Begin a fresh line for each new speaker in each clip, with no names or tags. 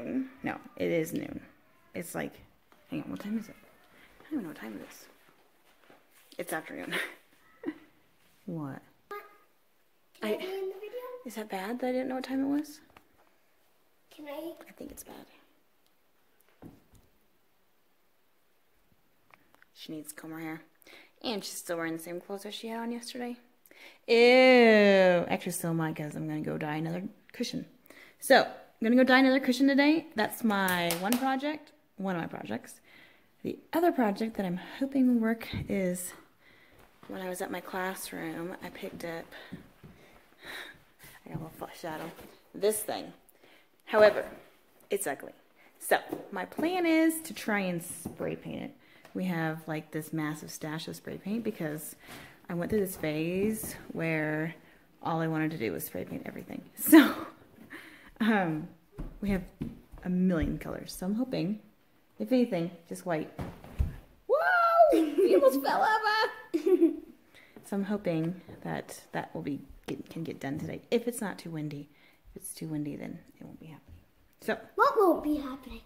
noon. No, it is noon. It's like, hang on, what time is it? I don't even know what time it is. It's afternoon. What?
Can I be in the video?
Is that bad that I didn't know what time it was?
Can I?
I think it's bad. She needs to comb her hair. And she's still wearing the same clothes as she had on yesterday. Ew. Actually, so am I, because I'm going to go dye another cushion. So, I'm going to go dye another cushion today. That's my one of my projects. The other project that I'm hoping will work is when I was at my classroom, I picked up, I got a little shadow, this thing. However, it's ugly. So, my plan is to try and spray paint it. We have like this massive stash of spray paint because I went through this phase where all I wanted to do was spray paint everything. So, we have a million colors. So I'm hoping, if anything, just white. Whoa! You almost fell over! So I'm hoping that that will can get done today. If it's not too windy. If it's too windy, then it won't be happening. So.
What won't be happening?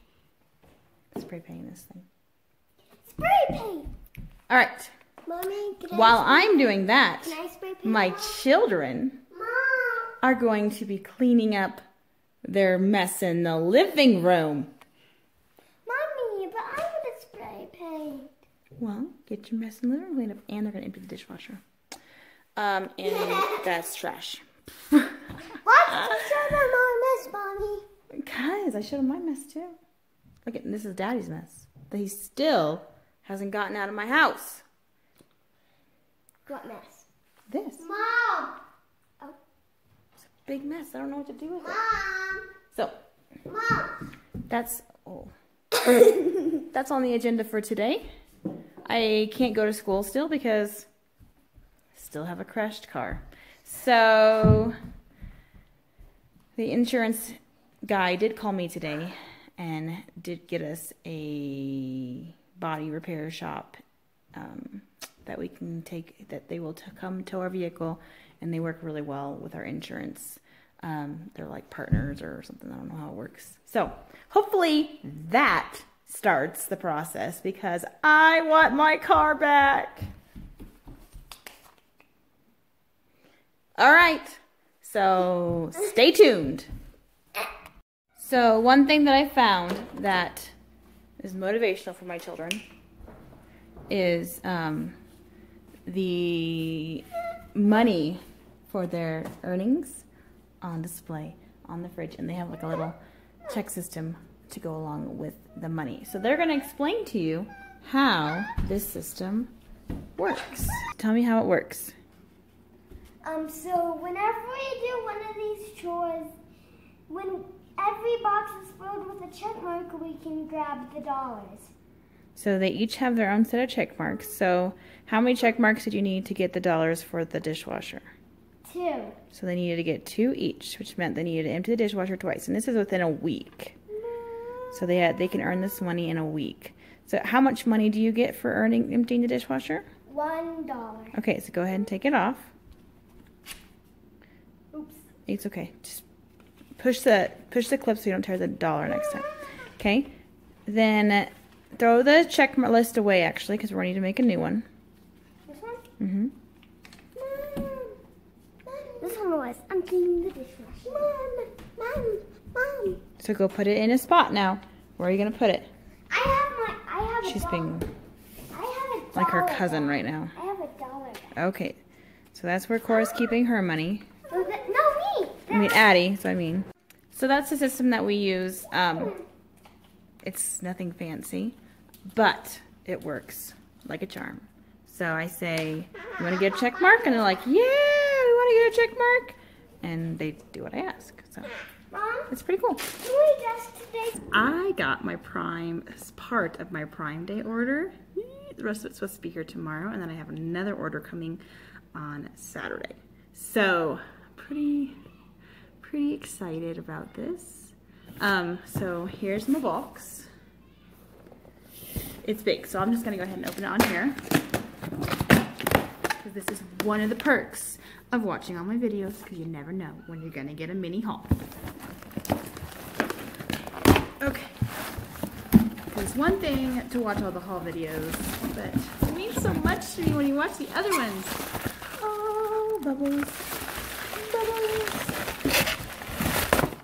Spray painting this thing.
Spray paint!
Alright.
Mommy,
while I'm doing that,
can I spray paint
my children
Mom.
are going to be cleaning up their mess in the living room.
Mommy, but I want to spray paint.
Well, get your mess in the living room cleaned up, and they're going to empty the dishwasher. And that's trash.
Why did you show them my mess, Mommy?
Guys, I showed them my mess too. Look at this is Daddy's mess that he still hasn't gotten out of my house.
What mess?
This.
Mom! Oh.
It's a big mess. I don't know what to do with it.
Mom!
So,
Mom!
that's that's on the agenda for today. I can't go to school still because I still have a crashed car. So, the insurance guy did call me today and did get us a body repair shop that we can take, that they will come tow our vehicle, and they work really well with our insurance. They're like partners or something. I don't know how it works. So hopefully that starts the process because I want my car back. All right. So stay tuned. So one thing that I found that is motivational for my children is the money for their earnings on display on the fridge, and they have like a little check system to go along with the money. So they're going to explain to you how this system works. Tell me how it works.
So whenever we do one of these chores, when every box is filled with a check mark, we can grab the dollars.
So they each have their own set of check marks. So how many check marks did you need to get the dollars for the dishwasher?
2.
So they needed to get 2 each, which meant they needed to empty the dishwasher twice. And this is within a week. So they can earn this money in a week. So how much money do you get for emptying the dishwasher?
$1.
Okay, so go ahead and take it off.
Oops.
It's okay. Just push the clip so you don't tear the dollar next time. Okay. Then throw the check list away, actually, because we're going to need to make a new one.
This one?
Mm-hmm.
Mom. This one was emptying the dishwasher. Mom.
So go put it in a spot now. Where are you going to put it?
I have
She's
a
being
$1
like her cousin right now.
I have $1.
Okay. So that's where Cora's keeping her money.
No, me.
I mean, Addie, so I mean. So that's the system that we use. It's nothing fancy, but it works like a charm. So I say, you want to get a check mark? And they're like, yeah, we want to get a check mark. And they do what I ask. So
Mom,
it's pretty cool.
today?
I got my Prime as part of my Prime Day order. The rest of it's supposed to be here tomorrow. And then I have another order coming on Saturday. So pretty excited about this. So here's my box. It's big, so I'm just gonna go ahead and open it on here. Because this is one of the perks of watching all my videos, because you never know when you're gonna get a mini haul. Okay. It's one thing to watch all the haul videos, but it means so much to me when you watch the other ones. Oh, bubbles. Bubbles.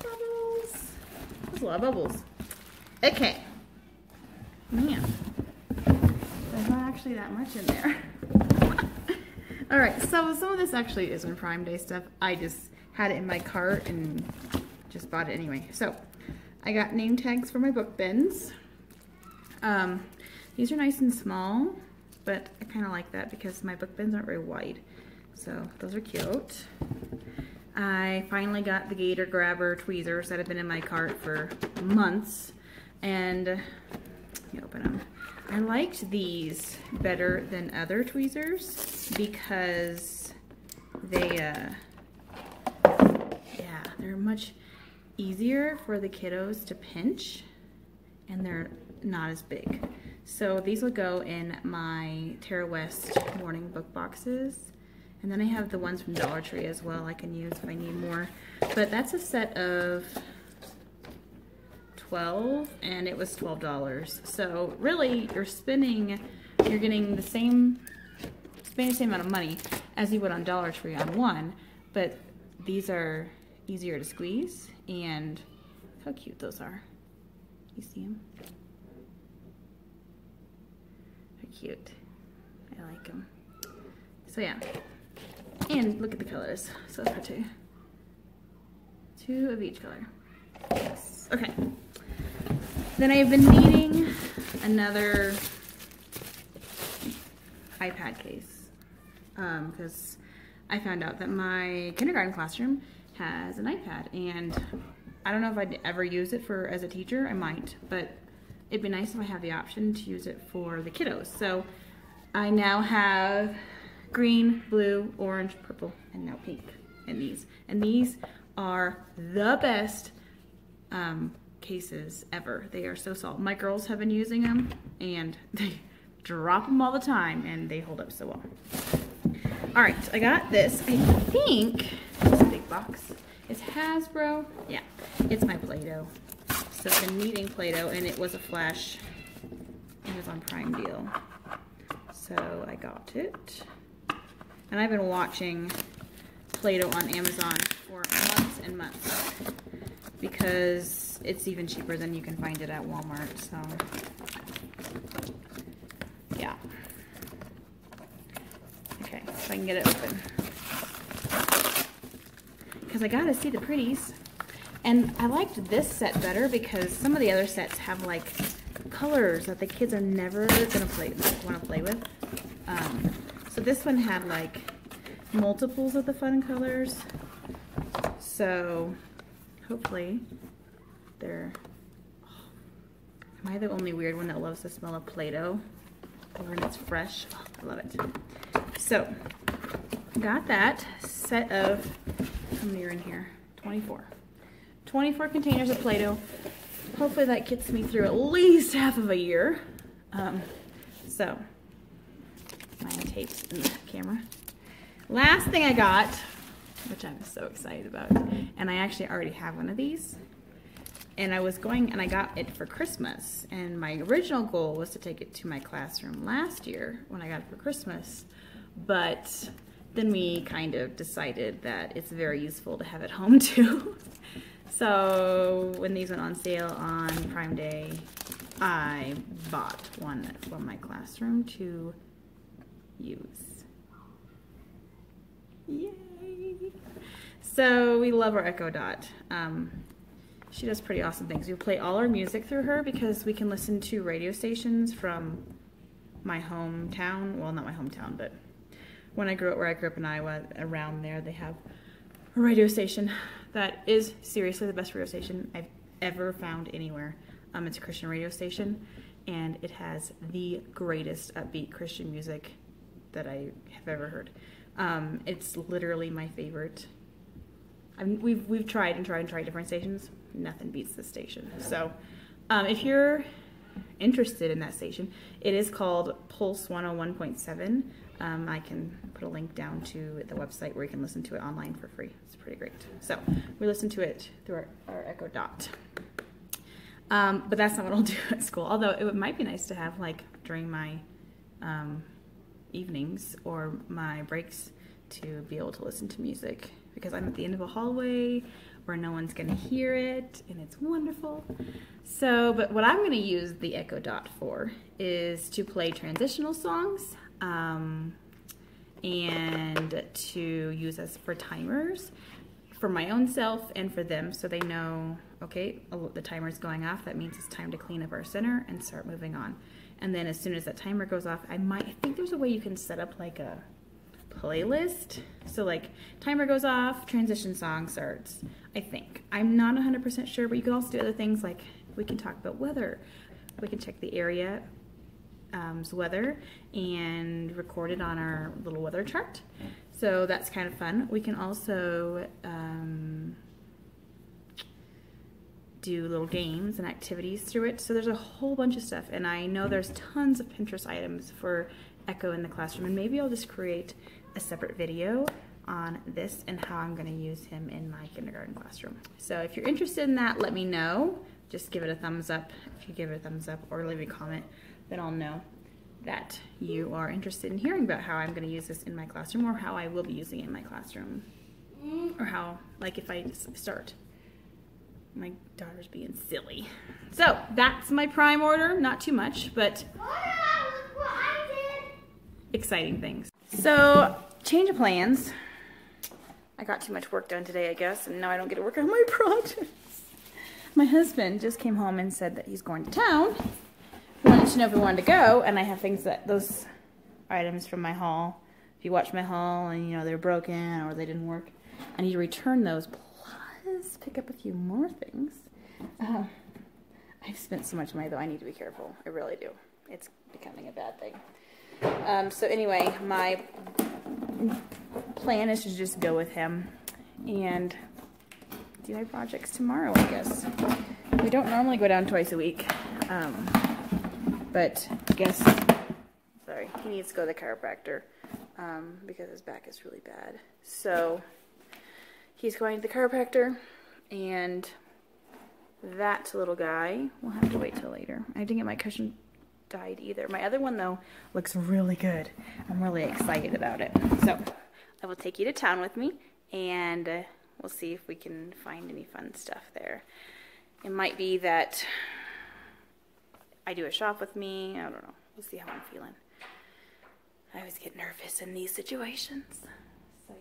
Bubbles. There's a lot of bubbles. Okay. Man. There's not actually that much in there. Alright, so some of this actually isn't Prime Day stuff. I just had it in my cart and just bought it anyway. So, I got name tags for my book bins. These are nice and small, but I kind of like that because my book bins aren't very wide. So, those are cute. I finally got the gator grabber tweezers that have been in my cart for months. And, let me open them. I liked these better than other tweezers because they, yeah, they're much easier for the kiddos to pinch and they're not as big. So these will go in my Terra West morning book boxes. And then I have the ones from Dollar Tree as well I can use if I need more. But that's a set of 12 and it was $12. So really you're getting the same, spending the same amount of money as you would on Dollar Tree on one, but these are easier to squeeze and look how cute those are. You see them? They're cute. I like them. So yeah. And look at the colors. So pretty. 2 of each color. Yes. Okay. Then I've been needing another iPad case because I found out that my kindergarten classroom has an iPad, and I don't know if I'd ever use it as a teacher. I might, but it'd be nice if I have the option to use it for the kiddos. So I now have green, blue, orange, purple, and now pink in these. And these are the best cases ever. They are so solid. My girls have been using them and they drop them all the time and they hold up so well. All right, I got this. I think it's a big box. It's Hasbro. Yeah, it's my Play-Doh. So I've been needing Play-Doh and it was a flash Amazon Prime deal. So I got it. And I've been watching Play-Doh on Amazon for months and months because it's even cheaper than you can find it at Walmart, so yeah. Okay, so I can get it open. Because I gotta see the pretties. And I liked this set better because some of the other sets have like colors that the kids are never gonna want to play with. So this one had like multiples of the fun colors. So hopefully they're... Am I the only weird one that loves the smell of Play-Doh? When it's fresh. Oh, I love it. So got that set of, how many are in here? 24. 24 containers of Play-Doh. Hopefully that gets me through at least half of a year. So my tapes in the camera. Last thing I got, which I'm so excited about, and I actually already have one of these, and I got it for Christmas, and my original goal was to take it to my classroom last year when I got it for Christmas, but then we kind of decided that it's very useful to have at home too. So when these went on sale on Prime Day, I bought one for my classroom to use. Yay! So we love our Echo Dot. She does pretty awesome things. We play all our music through her because we can listen to radio stations from my hometown. Well, not my hometown, but when I grew up, where I grew up in Iowa, around there, they have a radio station that is seriously the best radio station I've ever found anywhere. It's a Christian radio station, and it has the greatest upbeat Christian music that I have ever heard. It's literally my favorite. We've tried and tried and tried different stations. Nothing beats this station. So if you're interested in that station, it is called Pulse 101.7. I can put a link down to the website where you can listen to it online for free. It's pretty great. So we listen to it through our Echo Dot. But that's not what I'll do at school. Although it might be nice to have like during my evenings or my breaks to be able to listen to music, because I'm at the end of a hallway where no one's gonna hear it, and it's wonderful. So, but what I'm gonna use the Echo Dot for is to play transitional songs and to use us for timers for my own self and for them, so they know, okay, the timer's going off, that means it's time to clean up our center and start moving on. And then as soon as that timer goes off, I think there's a way you can set up like a playlist. So like timer goes off, transition song starts, I think. I'm not 100% sure, but you can also do other things, like we can talk about weather. We can check the area's weather and record it on our little weather chart. So that's kind of fun. We can also do little games and activities through it. So there's a whole bunch of stuff, and I know there's tons of Pinterest items for Echo in the classroom, and maybe I'll just create a separate video on this and how I'm going to use him in my kindergarten classroom. So if you're interested in that, let me know. Just give it a thumbs up. If you give it a thumbs up or leave a comment, then I'll know that you are interested in hearing about how I'm going to use this in my classroom, or how I will be using it in my classroom, or how, like, if I start. My daughter's being silly. So that's my prime order. Not too much, but exciting things. So change of plans. I got too much work done today, I guess, and now I don't get to work on my projects. My husband just came home and said that he's going to town. He wanted to know if we wanted to go, and I have things that, those items from my haul. If you watch my haul and you know they're broken or they didn't work, I need to return those. Plus, pick up a few more things. I've spent so much money, though. I need to be careful. I really do. It's becoming a bad thing. So anyway, my plan is to just go with him and do my projects tomorrow, I guess. We don't normally go down twice a week, but I guess, sorry, he needs to go to the chiropractor because his back is really bad. So he's going to the chiropractor, and that little guy will have to wait till later. I didn't get my cushion dyed either. My other one, though, looks really good. I'm really excited about it. So I will take you to town with me, and we'll see if we can find any fun stuff there. It might be that I do a shop with me. I don't know. We'll see how I'm feeling. I always get nervous in these situations. So yeah.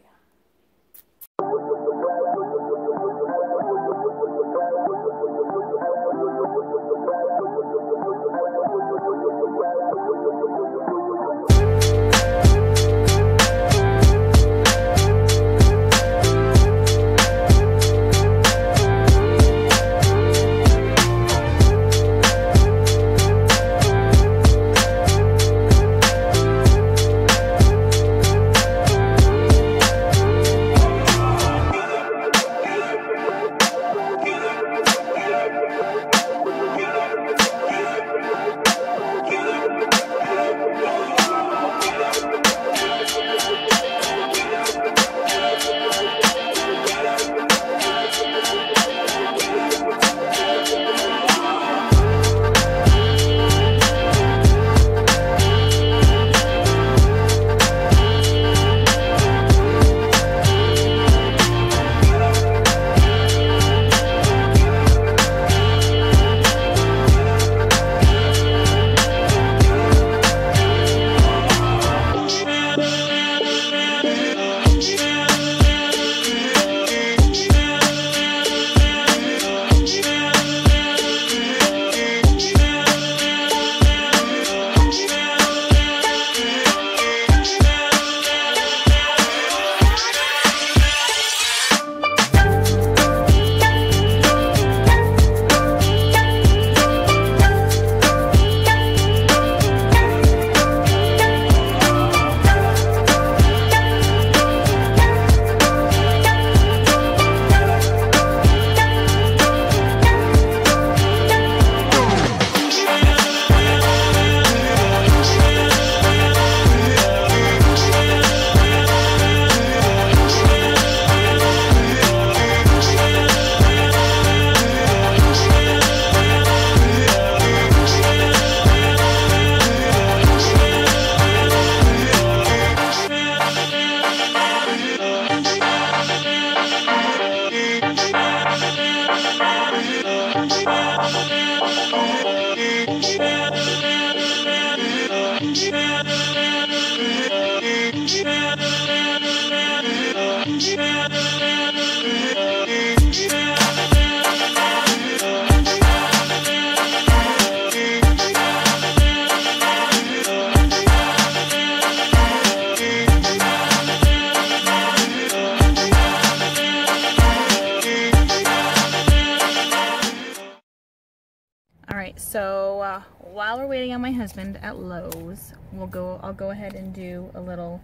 So while we're waiting on my husband at Lowe's, I'll go ahead and do a little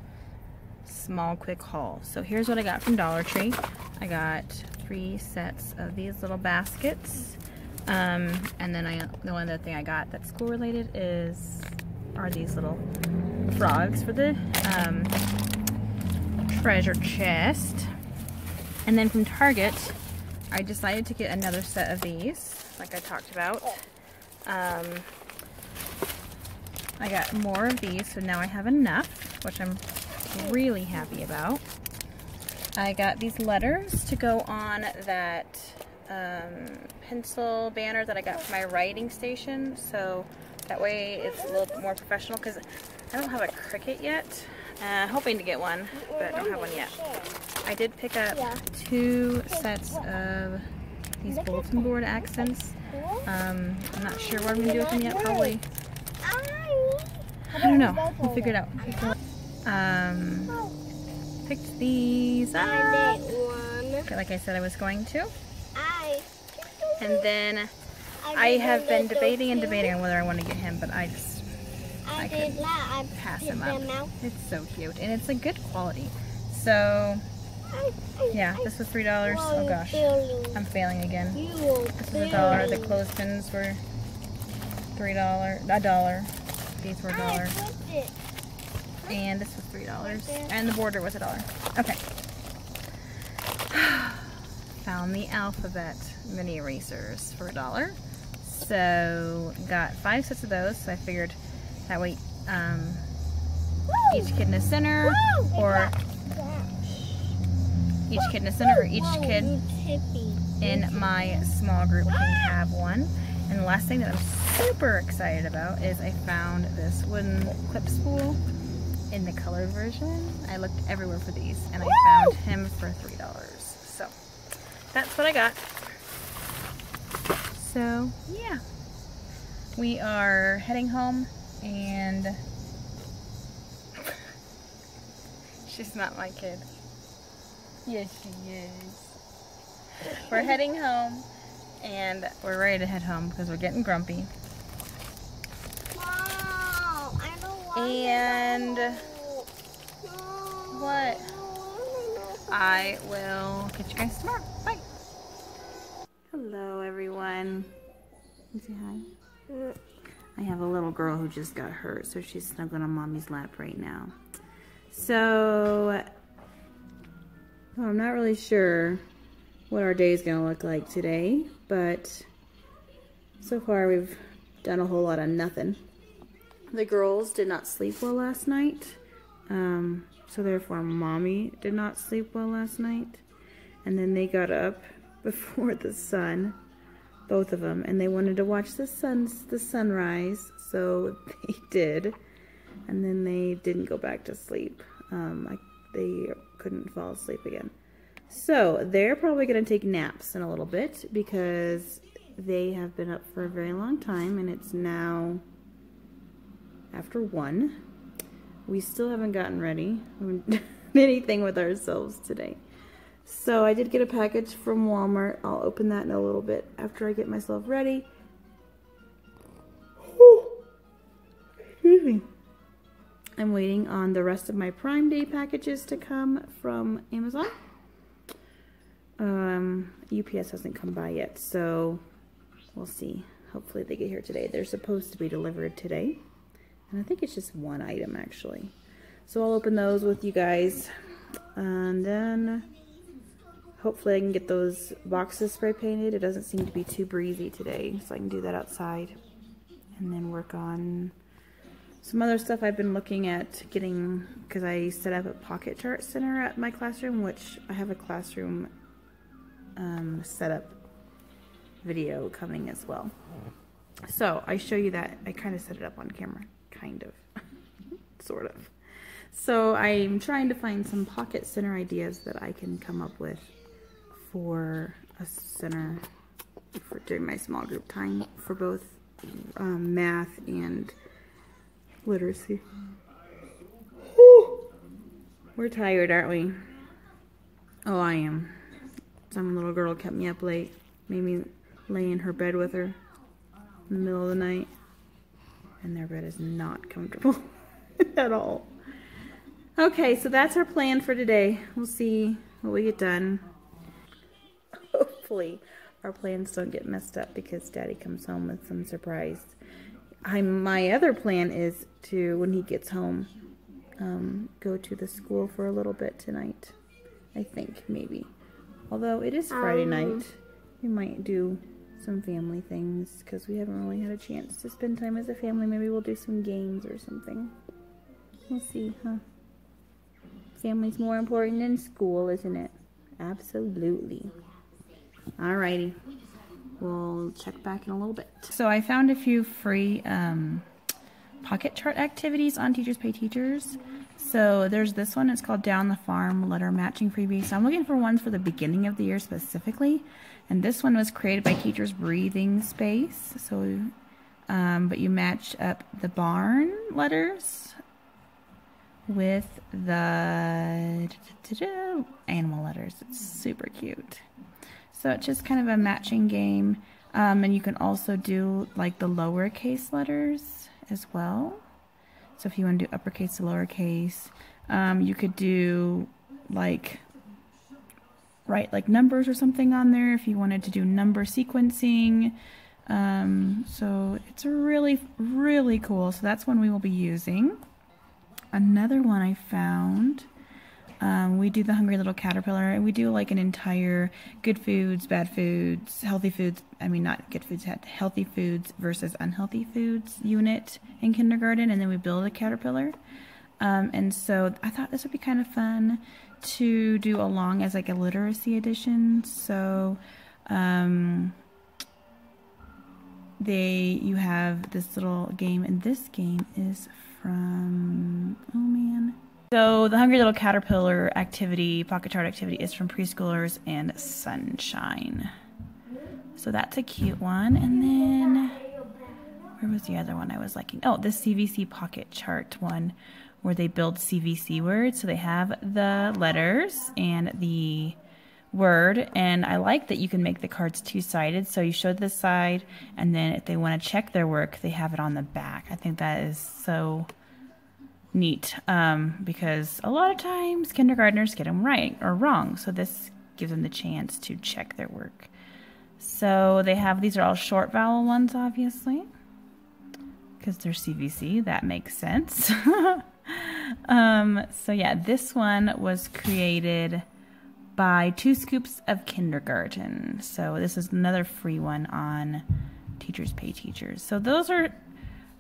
small quick haul. So here's what I got from Dollar Tree. I got 3 sets of these little baskets, and then the one other thing I got that's school related are these little frogs for the treasure chest. And then from Target, I decided to get another set of these, like I talked about. I got more of these, so now I have enough, which I'm really happy about. I got these letters to go on that pencil banner that I got for my writing station, so that way it's a little bit more professional, because I don't have a Cricut yet. Hoping to get one, but I don't have one yet. I did pick up 2 sets of these bulletin board accents. I'm not sure what I'm going to do with them yet, probably. I don't know. We'll figure it out. Picked these up, like I said I was going to. And then I have been debating on whether I want to get him, but I couldn't pass him up. It's so cute, and it's a good quality. So yeah, this was $3. Oh gosh, I'm failing again. This was $1. The clothespins were $1. These were $1. And this was $3. And the border was $1. Okay. Found the alphabet mini erasers for $1. So got 5 sets of those. So I figured that way each kid in the center, or each kid in the center, or each kid in my small group can have one. And the last thing that I'm super excited about is I found this wooden clip spool in the colored version. I looked everywhere for these, and I found him for $3. So that's what I got. So yeah, we are heading home, and she's not my kid. Yes, she is. We're heading home, and we're ready to head home because we're getting grumpy.
Mom, I don't want
And
to
what? I will catch you guys tomorrow. Bye. Hello, everyone. Say hi. I have a little girl who just got hurt, so she's snuggling on mommy's lap right now. So I'm not really sure what our day is going to look like today, but so far we've done a whole lot of nothing. The girls did not sleep well last night, so therefore mommy did not sleep well last night, and then they got up before the sun, both of them, and they wanted to watch the sunrise, so they did, and then they didn't go back to sleep. They couldn't fall asleep again. So they're probably going to take naps in a little bit because they have been up for a very long time, and it's now after 1. We still haven't gotten ready. We haven't done anything with ourselves today. So I did get a package from Walmart. I'll open that in a little bit after I get myself ready. Excuse me. I'm waiting on the rest of my Prime Day packages to come from Amazon. UPS hasn't come by yet, so we'll see. Hopefully they get here today. They're supposed to be delivered today. And I think it's just 1 item, actually. So I'll open those with you guys. And then hopefully I can get those boxes spray painted. It doesn't seem to be too breezy today, so I can do that outside. And then work on some other stuff I've been looking at getting, because I set up a pocket chart center at my classroom, which I have a classroom setup video coming as well. So I show you that. I kind of set it up on camera, kind of, sort of. So I'm trying to find some pocket center ideas that I can come up with for a center during my small group time for both math and literacy. Whew. We're tired, aren't we? Oh, I am. Some little girl kept me up late, made me lay in her bed with her in the middle of the night, and their bed is not comfortable at all. Okay, so that's our plan for today. We'll see what we get done. Hopefully our plans don't get messed up because Daddy comes home with some surprise. My other plan is to, when he gets home, go to the school for a little bit tonight. I think, maybe. Although it is Friday night, we might do some family things because we haven't really had a chance to spend time as a family. Maybe we'll do some games or something. We'll see, huh? Family's more important than school, isn't it? Absolutely. Alrighty. We'll check back in a little bit. So I found a few free pocket chart activities on Teachers Pay Teachers. So there's this one. It's called Down the Farm Letter Matching Freebie. So I'm looking for ones for the beginning of the year specifically. And this one was created by Teachers Breathing Space. So, but you match up the barn letters with the animal letters. It's super cute. So it's just kind of a matching game. And you can also do like the lowercase letters as well. So if you want to do uppercase to lowercase, you could do like, write like numbers or something on there if you wanted to do number sequencing. So it's really, really cool. So that's one we will be using. Another one I found, we do the Hungry Little Caterpillar, and we do like an entire good foods, bad foods, healthy foods, I mean not good foods, healthy foods versus unhealthy foods unit in kindergarten, and then we build a caterpillar. And so I thought this would be kind of fun to do along as like a literacy edition. So you have this little game, and this game is from, oh man. So the Hungry Little Caterpillar activity, pocket chart activity, is from Preschoolers and Sunshine. So that's a cute one. And then, where was the other one I was liking? Oh, the CVC pocket chart one, where they build CVC words. So they have the letters and the word, and I like that you can make the cards two-sided. So you show this side, and then if they want to check their work, they have it on the back. I think that is so neat, because a lot of times kindergartners get them right or wrong. So this gives them the chance to check their work. So they have, these are all short vowel ones, obviously, because they're CVC. That makes sense. So yeah, this one was created by 2 Scoops of Kindergarten. So this is another free one on Teachers Pay Teachers. So those are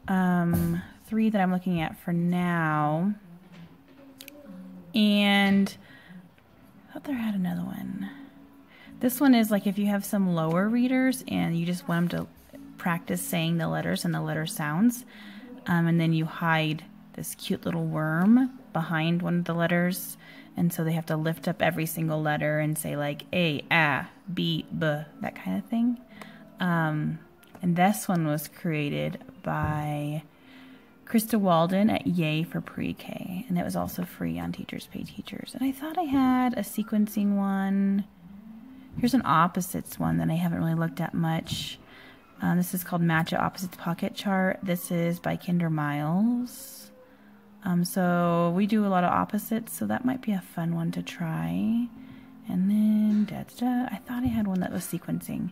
3 that I'm looking at for now. And I thought there had another one. This one is like if you have some lower readers and you just want them to practice saying the letters and the letter sounds, and then you hide this cute little worm behind one of the letters, and so they have to lift up every single letter and say like A, B, B, that kind of thing. And this one was created by Krista Walden at Yay for Pre-K, and it was also free on Teachers Pay Teachers. And I thought I had a sequencing one. Here's an opposites one that I haven't really looked at much. This is called Match It Opposites Pocket Chart. This is by Kinder Miles. So we do a lot of opposites, so that might be a fun one to try. And then, I thought I had one that was sequencing,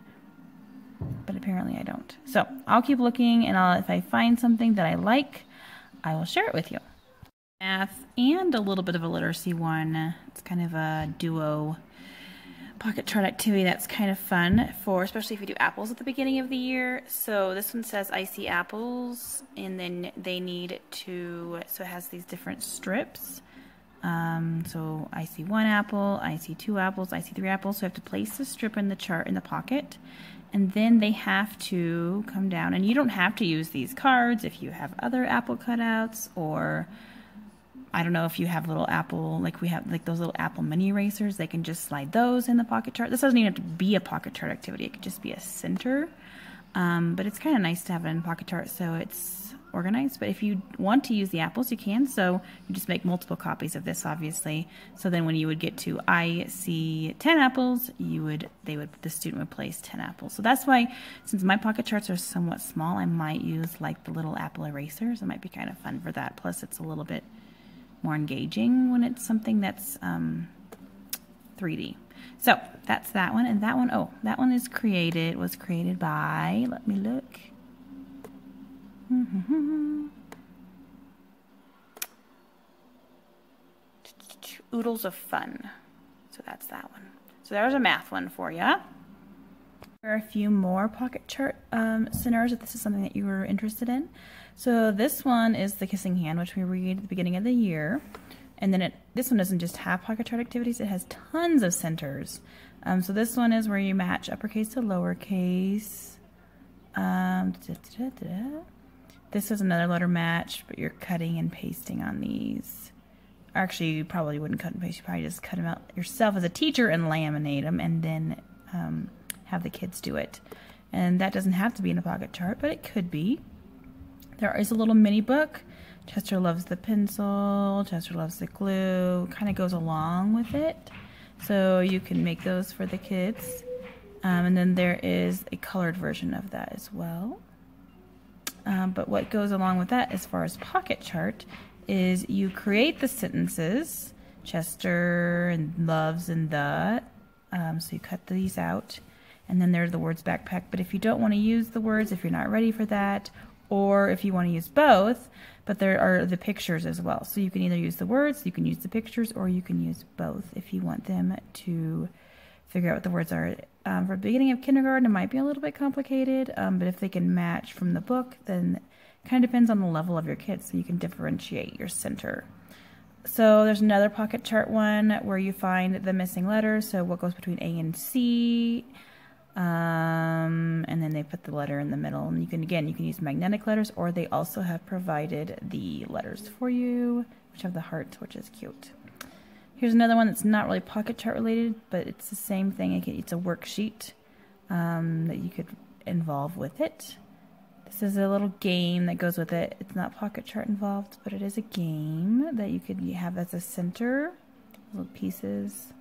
but apparently I don't. So I'll keep looking, and if I find something that I like, I will share it with you. Math and a little bit of a literacy one. It's kind of a duo pocket chart activity that's kind of fun for, especially if you do apples at the beginning of the year. So this one says I see apples, and then they need to, so it has these different strips. So I see 1 apple, I see 2 apples, I see 3 apples. So I have to place the strip in the chart in the pocket, And then they have to come down, and you don't have to use these cards if you have other apple cutouts, or I don't know if you have little apple, like we have like those little apple mini erasers, they can just slide those in the pocket chart. This doesn't even have to be a pocket chart activity, it could just be a center. But it's kind of nice to have it in pocket chart so it's organized. But if you want to use the apples, you can. So you just make multiple copies of this, obviously. So then when you would get to I see 10 apples, the student would place 10 apples. So that's why, since my pocket charts are somewhat small, I might use like the little apple erasers. It might be kind of fun for that. Plus it's a little bit more engaging when it's something that's 3D. So that's that one, and that one, oh, that one was created by, let me look. Oodles of Fun. So that's that one. So there's a math one for you. There are a few more pocket chart scenarios if this is something that you were interested in. So this one is the Kissing Hand, which we read at the beginning of the year. And then this one doesn't just have pocket chart activities, it has tons of centers. So this one is where you match uppercase to lowercase. This is another letter match, but you're cutting and pasting on these. Actually, you probably wouldn't cut and paste. You probably just cut them out yourself as a teacher and laminate them, and then have the kids do it. And that doesn't have to be in a pocket chart, but it could be. There is a little mini book. Chester loves the pencil, Chester loves the glue, kind of goes along with it. So you can make those for the kids. And then there is a colored version of that as well. But what goes along with that as far as pocket chart is you create the sentences, Chester and loves and the, so you cut these out. And then there's the words backpack. But if you don't want to use the words, if you're not ready for that, or if you want to use both, but there are the pictures as well. So you can either use the words, you can use the pictures, or you can use both if you want them to figure out what the words are. For the beginning of kindergarten, it might be a little bit complicated, but if they can match from the book, then it kind of depends on the level of your kids, so you can differentiate your center. So there's another pocket chart one where you find the missing letters, so what goes between A and C, and then they put the letter in the middle. And you can use magnetic letters, or they also have provided the letters for you, which have the hearts, which is cute. Here's another one that's not really pocket chart related, but it's the same thing. It's a worksheet that you could involve with it. This is a little game that goes with it. It's not pocket chart involved, but it is a game that you could have as a center. Little pieces.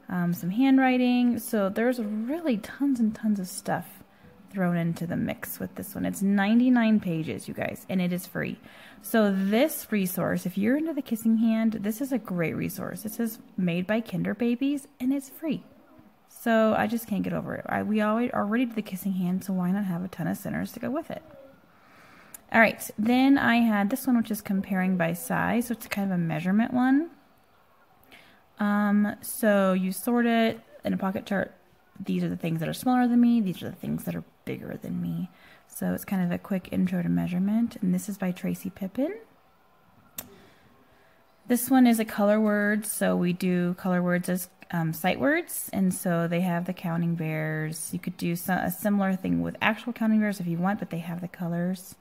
Some handwriting. So there's really tons and tons of stuff thrown into the mix with this one. It's 99 pages, you guys, and it is free. So this resource, if you're into the Kissing Hand, this is a great resource. This is made by Kinder Babies, and it's free. So I just can't get over it. We already did the Kissing Hand, so why not have a ton of centers to go with it? All right, then I had this one, which is comparing by size. So it's kind of a measurement one. So you sort it in a pocket chart. These are the things that are smaller than me. These are the things that are bigger than me. So it's kind of a quick intro to measurement. And this is by Tracy Pippin. This one is a color word. So we do color words as sight words. And so they have the counting bears. You could do a similar thing with actual counting bears if you want, but they have the colors.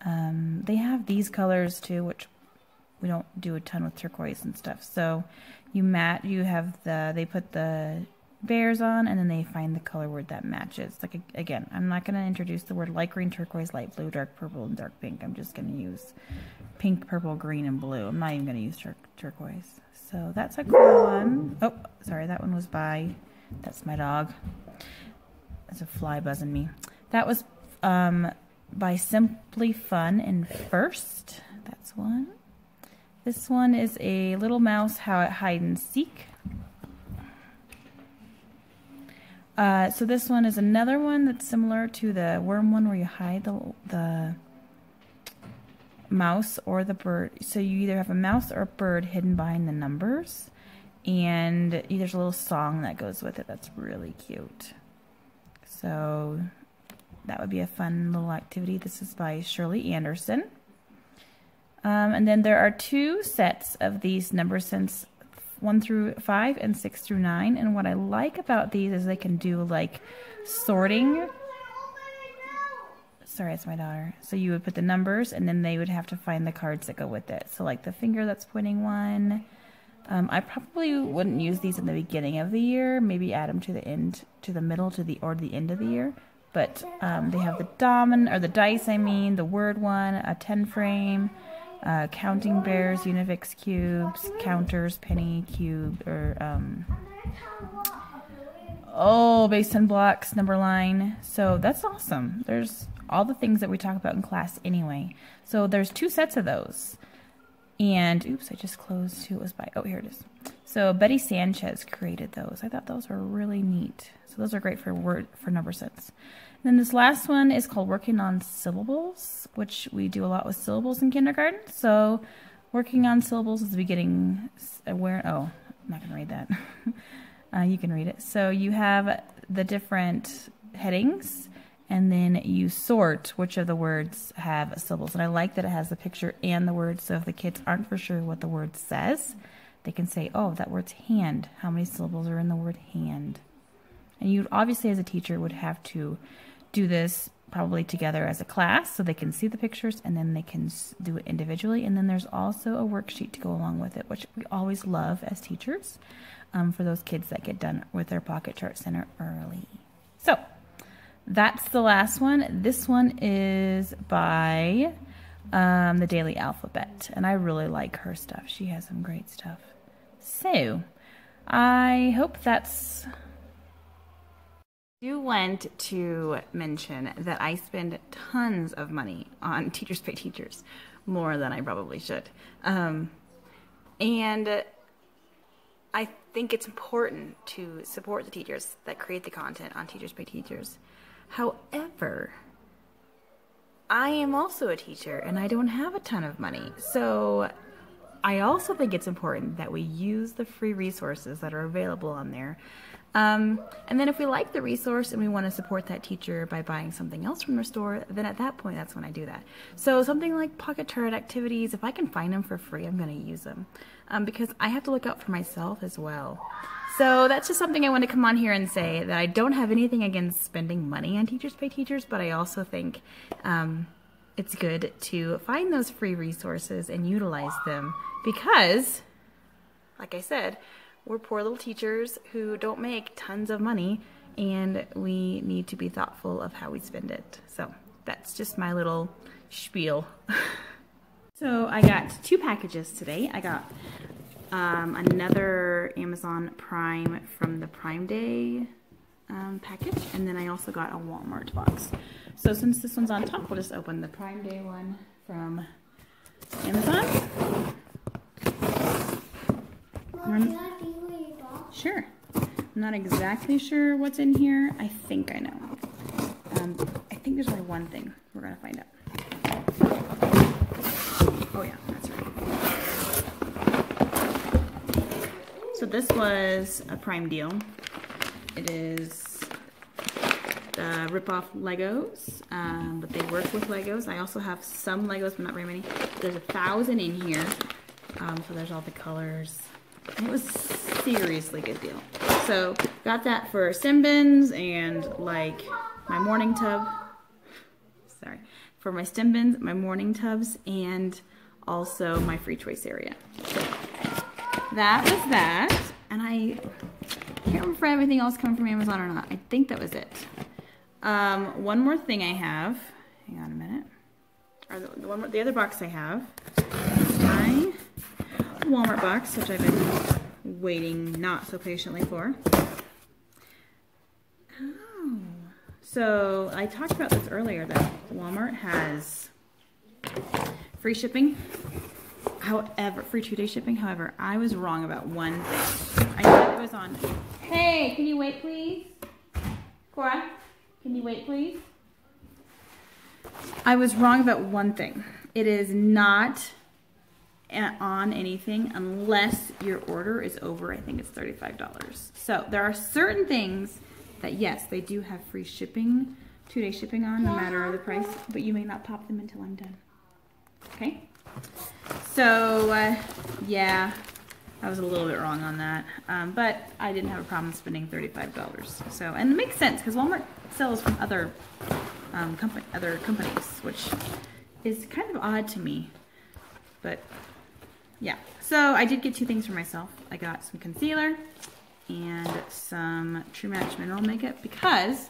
They have these colors too, which we don't do a ton with turquoise and stuff. So they put the bears on, and then they find the color word that matches. Like, again, I'm not going to introduce the word light green, turquoise, light blue, dark purple, and dark pink. I'm just going to use pink, purple, green, and blue. I'm not even going to use turquoise. So that's a cool one. Oh, sorry, that one was that's my dog. There's a fly buzzing me. That was by Simply Fun and First. That's one. This one is a little mouse hide and seek. So this one is another one that's similar to the worm one, where you hide the mouse or the bird. So you either have a mouse or a bird hidden behind the numbers, and there's a little song that goes with it that's really cute. So that would be a fun little activity. This is by Shirley Anderson. And then there are two sets of these number sense 1 through 5 and 6 through 9. And what I like about these is they can do like sorting. Sorry, it's my daughter. So you would put the numbers and then they would have to find the cards that go with it. So like the finger that's pointing 1. I probably wouldn't use these in the beginning of the year. Maybe add them to the end, to the middle, or the end of the year. But they have the the dice, I mean, the word one, a 10 frame, counting bears, Unifix cubes, counters, penny cube, or base 10 blocks, number line. So that's awesome. There's all the things that we talk about in class anyway. So there's 2 sets of those. And oops, I just closed who it was by. Oh, here it is. So Betty Sanchez created those. I thought those were really neat. So those are great for number sets. And then this last one is called Working on Syllables, which we do a lot with syllables in kindergarten. So working on syllables is the beginning. I'm not going to read that. You can read it. So you have the different headings, and then you sort which of the words have syllables. And I like that it has the picture and the word, so if the kids aren't for sure what the word says, they can say, oh, that word's hand. How many syllables are in the word hand? And you obviously as a teacher would have to do this probably together as a class so they can see the pictures and then they can do it individually. And then there's also a worksheet to go along with it, which we always love as teachers for those kids that get done with their Pocket Chart Center early. So that's the last one. This one is by the Daily Alphabet, and I really like her stuff. She has some great stuff. So I hope that's... I do want to mention that I spend tons of money on Teachers Pay Teachers, more than I probably should. And I think it's important to support the teachers that create the content on Teachers Pay Teachers. However, I am also a teacher and I don't have a ton of money. So I also think it's important that we use the free resources that are available on there. And then if we like the resource and we want to support that teacher by buying something else from their store, then at that point, that's when I do that. So something like Pocket Chart activities, if I can find them for free, I'm going to use them because I have to look out for myself as well. So that's just something I want to come on here and say, that I don't have anything against spending money on Teachers Pay Teachers, but I also think it's good to find those free resources and utilize them because, like I said, we're poor little teachers who don't make tons of money, and we need to be thoughtful of how we spend it. So that's just my little spiel. So I got 2 packages today. I got another Amazon Prime from the Prime Day package, and then I also got a Walmart box. So since this one's on top, we'll just open the Prime Day one from Amazon. Sure. I'm not exactly sure what's in here. I think I know. I think there's only one thing. We're going to find out. Oh yeah, that's right. So this was a Prime deal. It is the rip-off Legos, but they work with Legos. I also have some Legos, but not very many. There's 1,000 in here. So there's all the colors. And it was seriously good deal. So got that for Simbins and like my morning tub. Sorry. For my Simbins, my morning tubs, and also my free choice area. So that was that. And I can't remember if everything else coming from Amazon or not. I think that was it. One more thing I have. Hang on a minute. Or the other box I have. My Walmart box, which I've been waiting not so patiently for. Oh, so I talked about this earlier that Walmart has free shipping. However, free 2-day shipping. However, I was wrong about one thing. I thought it was on. Hey, can you wait, please? Cora, can you wait, please? I was wrong about one thing. It is not on anything unless your order is over, I think it's $35. So there are certain things that, yes, they do have free shipping, 2-day shipping on, no matter the price, but you may not pop them until I'm done. Okay? So, yeah, I was a little bit wrong on that, but I didn't have a problem spending $35. So, and it makes sense because Walmart sells from other companies, which is kind of odd to me. But yeah, so I did get 2 things for myself. I got some concealer and some True Match Mineral Makeup because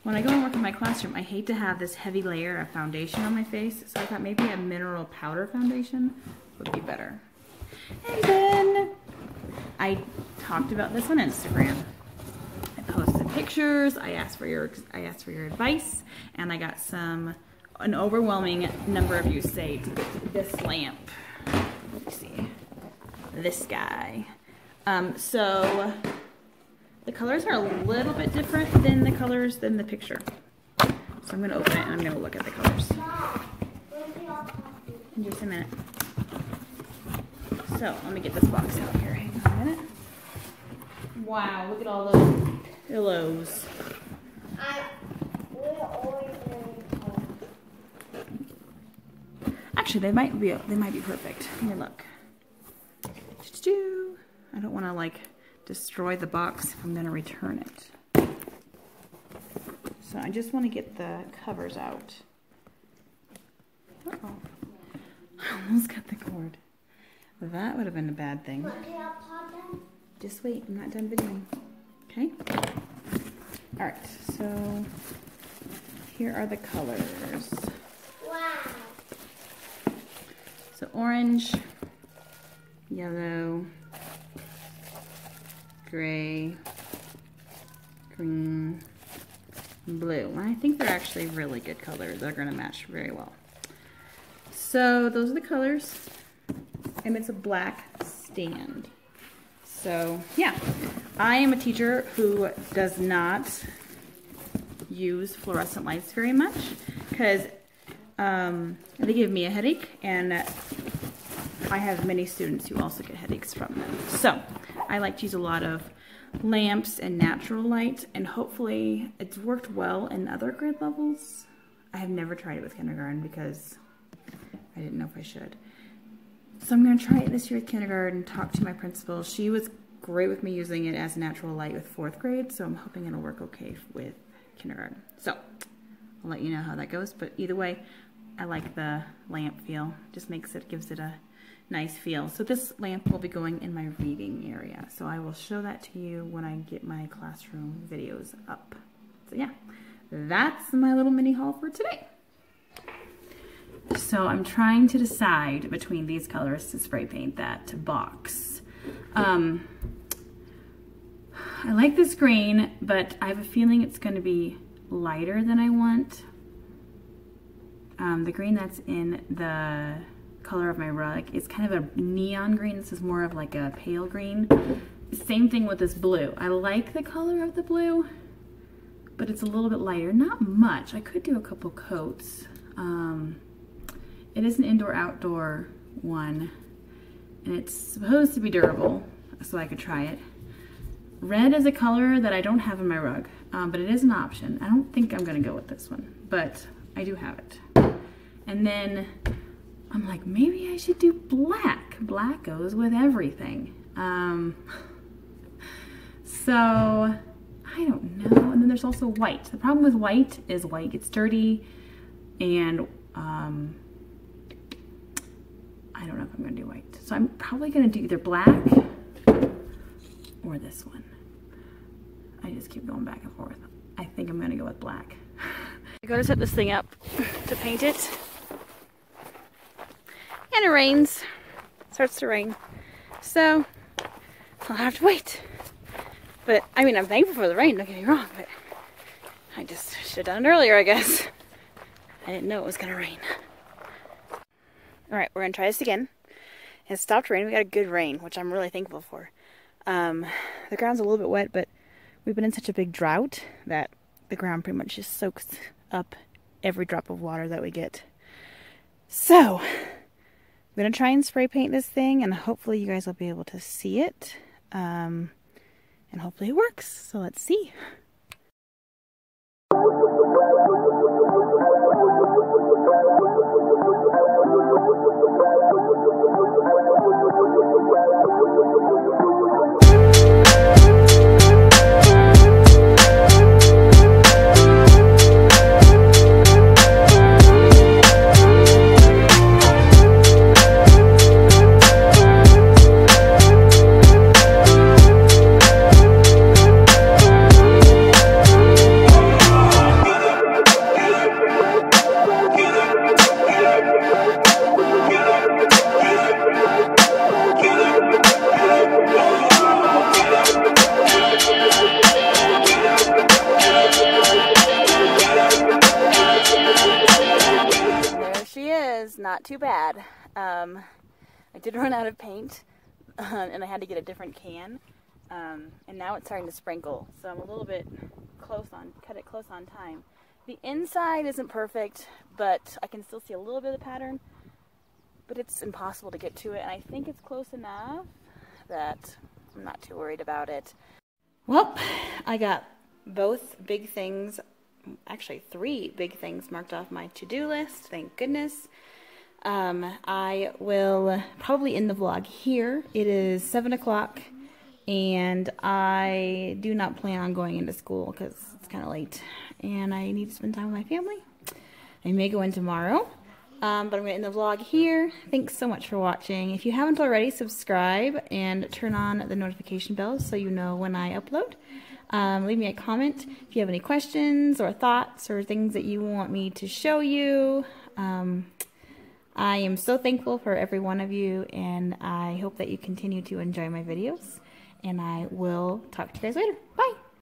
when I go and work in my classroom, I hate to have this heavy layer of foundation on my face. So I thought maybe a mineral powder foundation would be better. And then I talked about this on Instagram. I posted pictures. I asked for your advice, and I got an overwhelming number of you say to get this lamp. Let me see, this guy. So the colors are a little bit different than the colors in the picture. So I'm gonna open it and I'm gonna look at the colors in just a minute. So let me get this box out here. Hang on a minute. Wow, look at all those pillows. Actually, they might be perfect. Let me look. I don't want to like destroy the box if I'm going to return it. So I just want to get the covers out. Uh-oh. I almost got the cord. That would have been a bad thing. Just wait, I'm not done videoing. Okay? Alright, so here are the colors.
Wow.
So orange, yellow, gray, green, blue. And I think they're actually really good colors. They're going to match very well. So those are the colors. And it's a black stand. So yeah, I am a teacher who does not use fluorescent lights very much because they give me a headache, and I have many students who also get headaches from them. So I like to use a lot of lamps and natural light, and hopefully it's worked well in other grade levels. I have never tried it with kindergarten because I didn't know if I should. So I'm going to try it this year with kindergarten, talk to my principal. She was great with me using it as natural light with 4th grade, so I'm hoping it'll work okay with kindergarten. So I'll let you know how that goes, but either way, I like the lamp feel. Just gives it a nice feel. So this lamp will be going in my reading area. So I will show that to you when I get my classroom videos up. So yeah, that's my little mini haul for today. So I'm trying to decide between these colors to spray paint that box. I like this green, but I have a feeling it's going to be lighter than I want. The green that's in the color of my rug is kind of a neon green. This is more of like a pale green. Same thing with this blue. I like the color of the blue, but it's a little bit lighter. Not much. I could do a couple coats. It is an indoor-outdoor one, and it's supposed to be durable, so I could try it. Red is a color that I don't have in my rug, but it is an option. I don't think I'm going to go with this one, but I do have it. And then I'm like, maybe I should do black. Black goes with everything. So I don't know. And then there's also white. The problem with white is white gets dirty, and I don't know if I'm going to do white. So I'm probably going to do either black or this one. I just keep going back and forth. I think I'm going to go with black. I go to set this thing up to paint it. And it rains. It starts to rain. So I'll have to wait. But I mean, I'm thankful for the rain, don't get me wrong, but I just should have done it earlier, I guess. I didn't know it was going to rain. Alright, we're going to try this again. It stopped raining. We got a good rain, which I'm really thankful for. The ground's a little bit wet, but we've been in such a big drought that the ground pretty much just soaks up every drop of water that we get. So, I'm going to try and spray paint this thing, and hopefully you guys will be able to see it. And hopefully it works. So let's see. is not too bad. I did run out of paint, and I had to get a different can. And now it's starting to sprinkle, so I'm a little bit cut it close on time. The inside isn't perfect, but I can still see a little bit of the pattern, but it's impossible to get to it, and I think it's close enough that I'm not too worried about it. Well, I got both big things, actually 3 big things marked off my to-do list, thank goodness. I will probably end the vlog here. It is 7 o'clock. And I do not plan on going into school because it's kind of late and I need to spend time with my family. I may go in tomorrow, but I'm going to end the vlog here. Thanks so much for watching. If you haven't already, subscribe and turn on the notification bell so you know when I upload. Leave me a comment if you have any questions or thoughts or things that you want me to show you. I am so thankful for every one of you, and I hope that you continue to enjoy my videos. And I will talk to you guys later. Bye!